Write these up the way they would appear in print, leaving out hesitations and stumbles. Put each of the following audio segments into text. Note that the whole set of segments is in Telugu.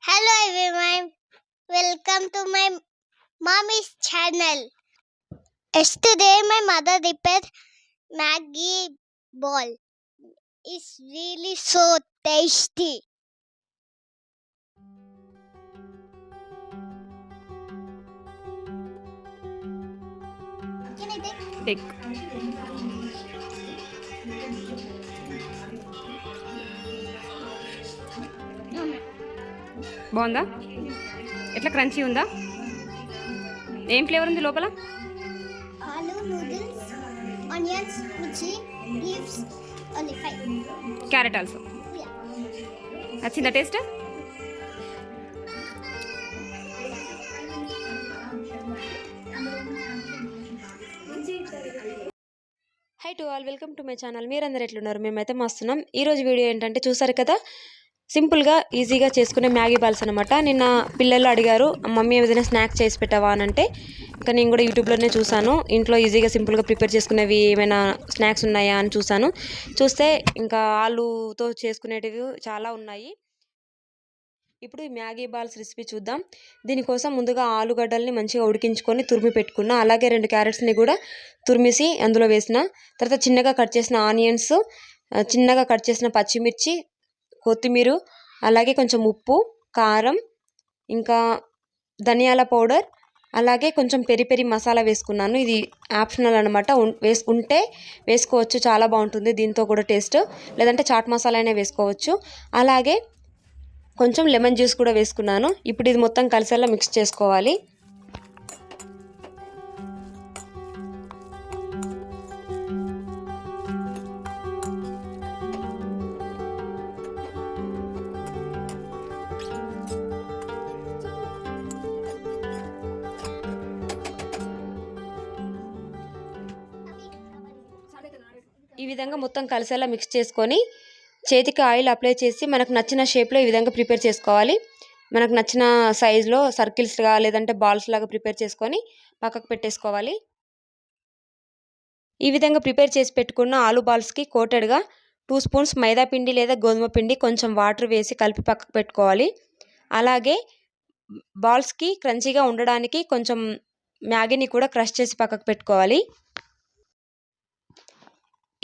Hello everyone, welcome to my mommy's channel. Yesterday my mother prepared Maggie ball. It's really so tasty. Can I take? బాగుందా? ఎట్లా క్రంచీ ఉందా? ఏం ఫ్లేవర్ ఉంది లోపల? Aloo noodles, onions, michi, leaves, only 5. Carrot also. నచ్చిందా taste? Hi to all, welcome to my channel. మీరందరూ ఎట్లున్నారు? మేమైతే మస్తున్నాం. ఈరోజు వీడియో ఏంటంటే చూసారు కదా, సింపుల్గా ఈజీగా చేసుకునే మ్యాగీ బాల్స్ అనమాట. నిన్న పిల్లలు అడిగారు, మమ్మీ ఏదైనా స్నాక్స్ చేసి పెట్టావా అని. అంటే ఇంకా నేను కూడా యూట్యూబ్లోనే చూసాను, ఇంట్లో ఈజీగా సింపుల్గా ప్రిపేర్ చేసుకునేవి ఏమైనా స్నాక్స్ ఉన్నాయా అని చూస్తే ఇంకా ఆలుతో చేసుకునేటివి చాలా ఉన్నాయి. ఇప్పుడు ఈ మ్యాగీ బాల్స్ రెసిపీ చూద్దాం. దీనికోసం ముందుగా ఆలుగడ్డల్ని మంచిగా ఉడికించుకొని తురిమి పెట్టుకున్నా. అలాగే 2 క్యారెట్స్ని కూడా తురిమేసి అందులో వేసిన తర్వాత చిన్నగా కట్ చేసిన ఆనియన్స్, చిన్నగా కట్ చేసిన పచ్చిమిర్చి, కొత్తిమీర, అలాగే కొంచెం ఉప్పు, కారం, ఇంకా ధనియాల పౌడర్, అలాగే కొంచెం పెరి మసాలా వేసుకున్నాను. ఇది ఆప్షనల్ అనమాట, ఉంటే వేసుకోవచ్చు, చాలా బాగుంటుంది దీంతో కూడా టేస్ట్. లేదంటే చాట్ మసాలా అయినా వేసుకోవచ్చు. అలాగే కొంచెం లెమన్ జ్యూస్ కూడా వేసుకున్నాను. ఇప్పుడు ఇది మొత్తం కలిసేలా మిక్స్ చేసుకోవాలి. ఈ విధంగా మొత్తం కలిసేలా మిక్స్ చేసుకొని చేతికి ఆయిల్ అప్లై చేసి మనకు నచ్చిన షేప్లో ఈ విధంగా ప్రిపేర్ చేసుకోవాలి. మనకు నచ్చిన సైజులో సర్కిల్స్గా లేదంటే బాల్స్ లాగా ప్రిపేర్ చేసుకొని పక్కకు పెట్టేసుకోవాలి. ఈ విధంగా ప్రిపేర్ చేసి పెట్టుకున్న ఆలు బాల్స్కి కోటెడ్గా 2 స్పూన్స్ మైదా పిండి లేదా గోధుమ పిండి కొంచెం వాటర్ వేసి కలిపి పక్కకు పెట్టుకోవాలి. అలాగే బాల్స్కి క్రంచీగా ఉండడానికి కొంచెం మ్యాగీని కూడా క్రష్ చేసి పక్కకు పెట్టుకోవాలి.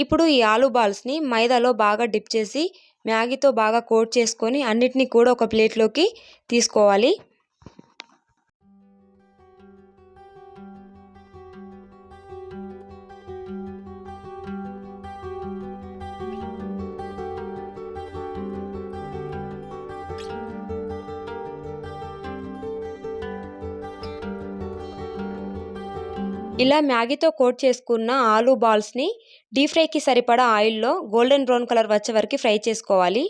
ఇప్పుడు ఈ ఆలు బాల్స్ని మైదాలో బాగా డిప్ చేసి మ్యాగీతో బాగా కోట్ చేసుకొని అన్నిటినీ కూడా ఒక ప్లేట్లోకి తీసుకోవాలి. ఇలా మ్యాగీతో కోట్ చేసుకున్న ఆలు బాల్స్ని డీప్ ఫ్రైకి సరిపడా ఆయిల్లో గోల్డెన్ బ్రౌన్ కలర్ వచ్చే వరకు ఫ్రై చేసుకోవాలి.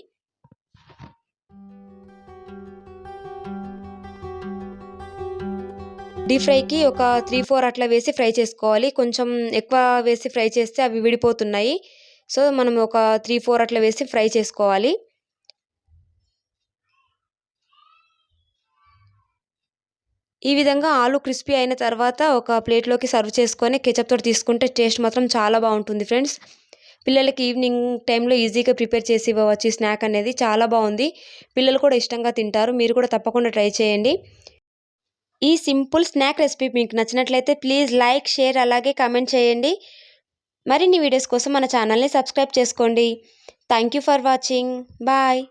డీప్ ఫ్రైకి ఒక 3-4 అట్లా వేసి ఫ్రై చేసుకోవాలి. కొంచెం ఎక్కువ వేసి ఫ్రై చేస్తే అవి విడిపోతున్నాయి. సో మనం ఒక 3-4 అట్లా వేసి ఫ్రై చేసుకోవాలి. ఈ విధంగా ఆలు క్రిస్పీ అయిన తర్వాత ఒక ప్లేట్లోకి సర్వ్ చేసుకొని కెచప్తో తీసుకుంటే టేస్ట్ మాత్రం చాలా బాగుంటుంది ఫ్రెండ్స్. పిల్లలకి ఈవినింగ్ టైంలో ఈజీగా ప్రిపేర్ చేసి ఇవ్వవచ్చు. ఈ స్నాక్ అనేది చాలా బాగుంది, పిల్లలు కూడా ఇష్టంగా తింటారు. మీరు కూడా తప్పకుండా ట్రై చేయండి. ఈ సింపుల్ స్నాక్ రెసిపీ మీకు నచ్చినట్లయితే ప్లీజ్ లైక్, షేర్, అలాగే కామెంట్ చేయండి. మరిన్ని వీడియోస్ కోసం మన ఛానల్ని సబ్స్క్రైబ్ చేసుకోండి. Thank you for watching. Bye.